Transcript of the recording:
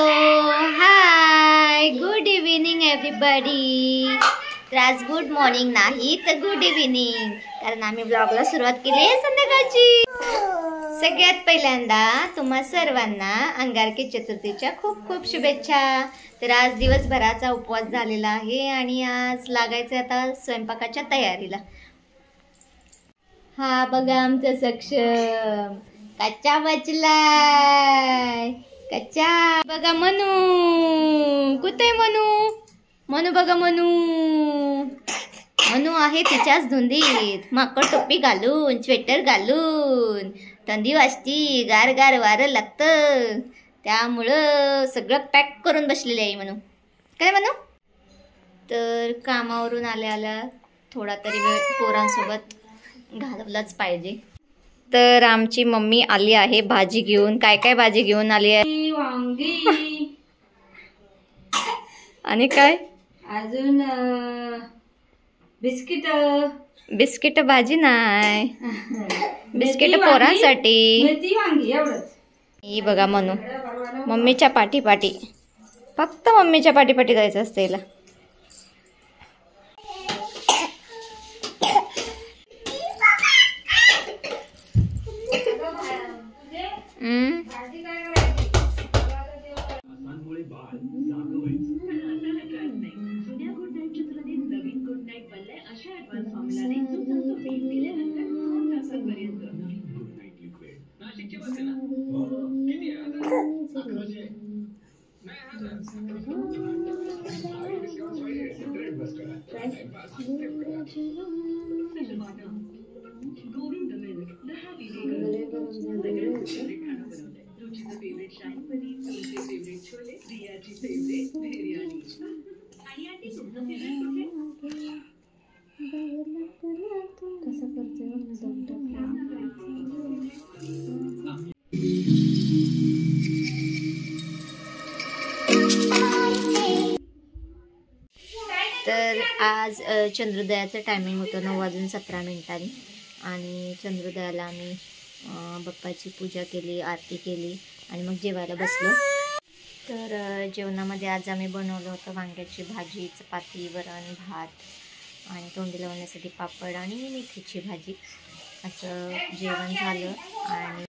हाय, good evening everybody. तर आज good morning नाही तर गुड इव्हिनिंग, कारण आम्ही ब्लॉगला सुरुवात केली आहे संध्याकाळची. सगळ्यात पहिल्यांदा तुम्हा सर्वांना अंगारकी चतुर्थीच्या खूप खूप शुभेच्छा. तर आज दिवसभराचा उपवास झालेला आहे आणि आज लागायचं आता स्वयंपाकाच्या तयारीला. हा बघा आमचं सक्षम कच्चा बचलाय. कच्चा बघा मनू, कुठे मनू? मनू बघा, मनू मनू आहे तिच्याच धुंदीत, माकड टोपी घालून, स्वेटर घालून. थंडी वाजती, गार गार वारं लागतं, त्यामुळं सगळं पॅक करून बसलेले आहे मनू. काय मनू? तर कामावरून आल्या थोडा तरी वेळ पोरांसोबत घालवलाच पाहिजे. तर आमची मम्मी आली आहे भाजी घेऊन. काय काय भाजी घेऊन आली आहे? वांगी आणि काय अजून बिस्किट. बिस्किट भाजी नाही, बिस्किट पोरांसाठी. मेथी वांगी एवढंच. ही बघा मनू मम्मीच्या पाठी, फक्त मम्मीच्या पाठी जायचं असतं हिला. तर आज चंद्रोदयाचं टायमिंग होतं 9:17 आणि चंद्रोदयाला आम्ही बाप्पाची पूजा केली, आरती केली आणि मग जेवायला बसलो. तर जेवणामध्ये आज आम्ही बनवलं होतं वांग्याची भाजी, चपाती, वरण, भात आणि तोंडी लावण्यासाठी पापड आणि मेथीची भाजी. असं जेवण झालं. आणि